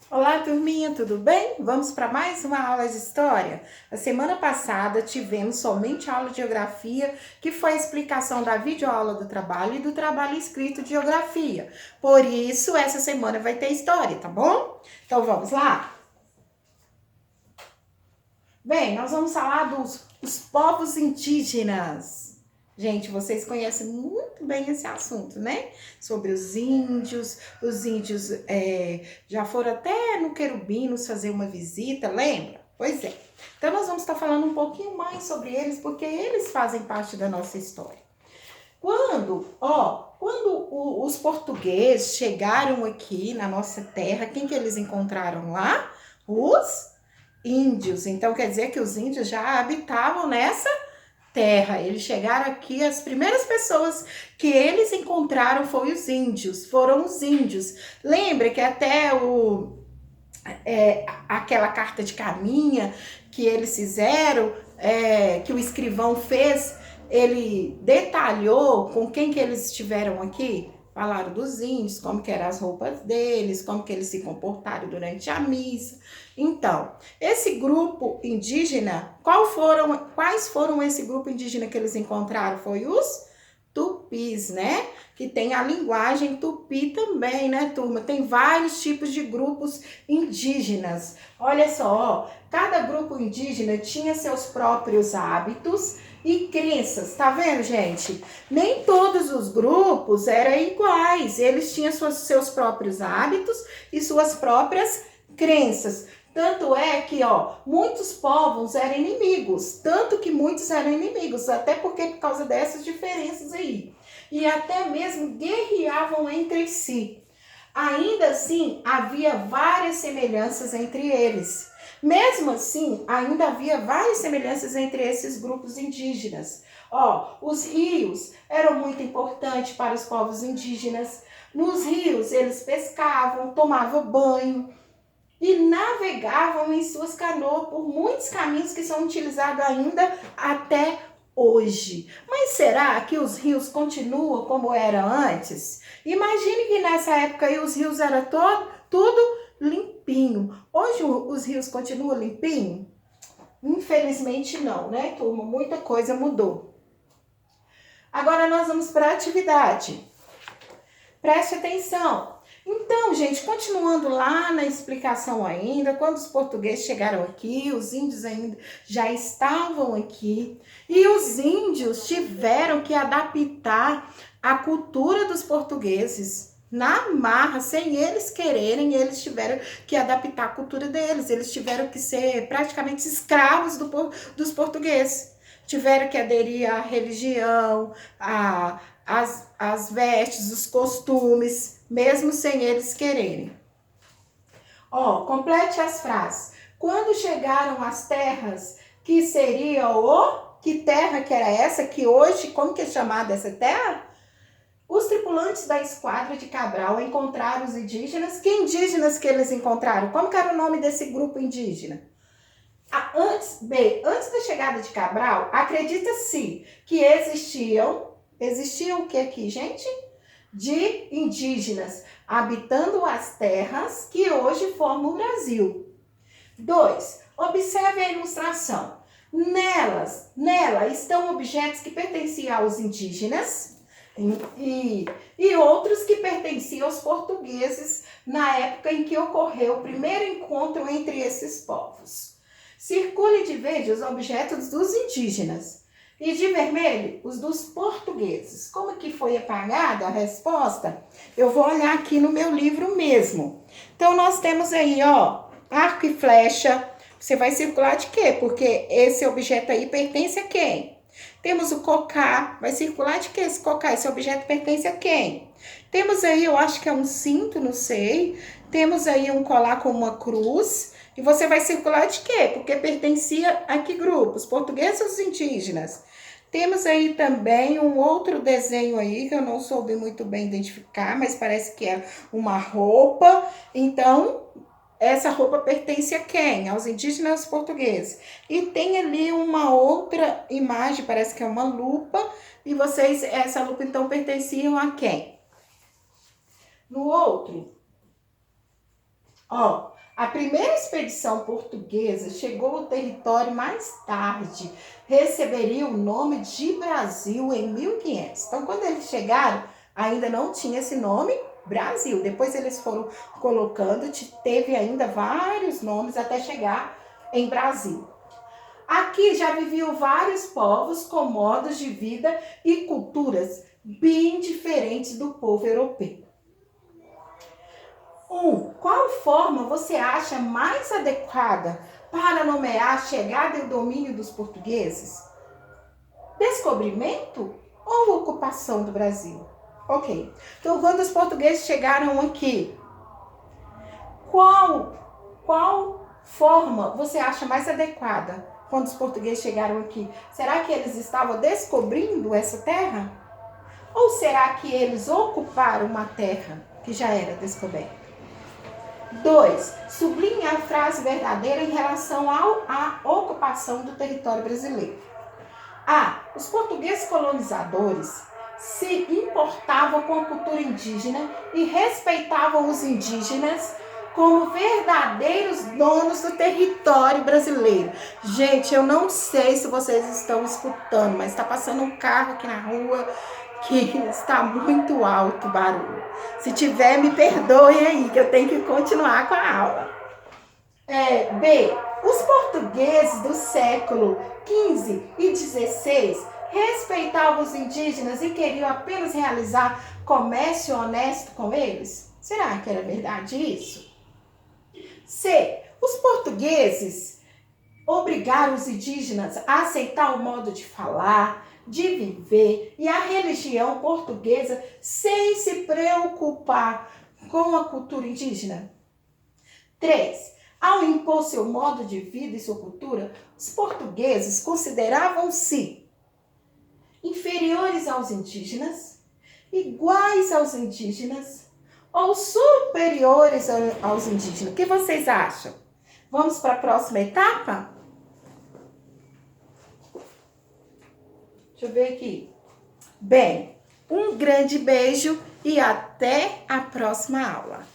Olá, turminha, tudo bem? Vamos para mais uma aula de história? A semana passada tivemos somente aula de geografia, que foi a explicação da videoaula do trabalho e do trabalho escrito de geografia. Por isso, essa semana vai ter história, tá bom? Então vamos lá? Bem, nós vamos falar dos povos indígenas. Gente, vocês conhecem muito bem esse assunto, né? Sobre os índios já foram até no Querubinos fazer uma visita, lembra? Pois é. Então nós vamos estar falando um pouquinho mais sobre eles, porque eles fazem parte da nossa história. Quando os portugueses chegaram aqui na nossa terra, quem que eles encontraram lá? Os índios. Então quer dizer que os índios já habitavam nessa terra. Eles chegaram aqui, as primeiras pessoas que eles encontraram foram os índios. Lembra que até aquela carta de caminha que eles fizeram, que o escrivão fez, ele detalhou com quem que eles estiveram aqui. Falaram dos índios, como que eram as roupas deles, como que eles se comportaram durante a missa. Então, esse grupo indígena, quais foram esse grupo indígena que eles encontraram? Foi os tupis, né? Que tem a linguagem tupi também, né, turma? Tem vários tipos de grupos indígenas. Olha só, cada grupo indígena tinha seus próprios hábitos e crenças, tá vendo, gente? Nem todos os grupos eram iguais, eles tinham seus próprios hábitos e suas próprias crenças. Tanto é que, muitos povos eram inimigos, tanto que muitos eram inimigos, até porque por causa dessas diferenças aí. E até mesmo guerreavam entre si. Ainda assim, havia várias semelhanças entre eles. Mesmo assim, ainda havia várias semelhanças entre esses grupos indígenas. Os rios eram muito importantes para os povos indígenas. Nos rios, eles pescavam, tomavam banho e navegavam em suas canoas por muitos caminhos que são utilizados ainda até hoje. Mas será que os rios continuam como era antes? Imagine que nessa época aí os rios eram tudo limpinho. Hoje os rios continuam limpinho? Infelizmente não, né, turma? Muita coisa mudou. Agora nós vamos para a atividade. Preste atenção. Então, gente, continuando lá na explicação ainda, quando os portugueses chegaram aqui, os índios ainda já estavam aqui, e os índios tiveram que adaptar a cultura dos portugueses. Na marra, sem eles quererem, eles tiveram que adaptar a cultura deles, eles tiveram que ser praticamente escravos dos portugueses. Tiveram que aderir à religião, as vestes, os costumes, mesmo sem eles quererem. Complete as frases. Quando chegaram às terras que seria que terra que era essa, que hoje, como que é chamada essa terra? Os tripulantes da esquadra de Cabral encontraram os indígenas. Que indígenas que eles encontraram? Como que era o nome desse grupo indígena? Antes da chegada de Cabral, acredita-se que existiam o que aqui, gente? De indígenas habitando as terras que hoje formam o Brasil. 2. Observe a ilustração. Nela estão objetos que pertenciam aos indígenas e outros que pertenciam aos portugueses na época em que ocorreu o primeiro encontro entre esses povos. Circule de verde os objetos dos indígenas e de vermelho os dos portugueses. Como que foi apagada a resposta? Eu vou olhar aqui no meu livro mesmo. Então, nós temos aí, arco e flecha. Você vai circular de quê? Porque esse objeto aí pertence a quem? Temos o cocá. Vai circular de quê esse cocá? Esse objeto pertence a quem? Temos aí, eu acho que é um cinto, não sei. Temos aí um colar com uma cruz. E você vai circular de quê? Porque pertencia a que grupos? Portugueses ou os indígenas? Temos aí também um outro desenho aí que eu não soube muito bem identificar, mas parece que é uma roupa. Então, essa roupa pertence a quem? Aos indígenas e aos portugueses. E tem ali uma outra imagem, parece que é uma lupa, e essa lupa então pertenciam a quem? No outro, A primeira expedição portuguesa chegou ao território mais tarde, receberia o nome de Brasil em 1500. Então, quando eles chegaram, ainda não tinha esse nome Brasil. Depois eles foram colocando, teve ainda vários nomes até chegar em Brasil. Aqui já viviam vários povos com modos de vida e culturas bem diferentes do povo europeu. Qual forma você acha mais adequada para nomear a chegada e o domínio dos portugueses? Descobrimento ou ocupação do Brasil? Ok. Então, quando os portugueses chegaram aqui, qual forma você acha mais adequada quando os portugueses chegaram aqui? Será que eles estavam descobrindo essa terra? Ou será que eles ocuparam uma terra que já era descoberta? 2. Sublinhe a frase verdadeira em relação à ocupação do território brasileiro. A. Os portugueses colonizadores se importavam com a cultura indígena e respeitavam os indígenas como verdadeiros donos do território brasileiro. Gente, eu não sei se vocês estão escutando, mas está passando um carro aqui na rua que está muito alto o barulho. Se tiver, me perdoe aí, que eu tenho que continuar com a aula. B. Os portugueses do século XV e XVI respeitavam os indígenas e queriam apenas realizar comércio honesto com eles? Será que era verdade isso? C. Os portugueses obrigaram os indígenas a aceitar o modo de falar, de viver e a religião portuguesa sem se preocupar com a cultura indígena? 3. Ao impor seu modo de vida e sua cultura, os portugueses consideravam-se inferiores aos indígenas, iguais aos indígenas ou superiores aos indígenas? O que vocês acham? Vamos para a próxima etapa? Deixa eu ver aqui. Bem, um grande beijo e até a próxima aula.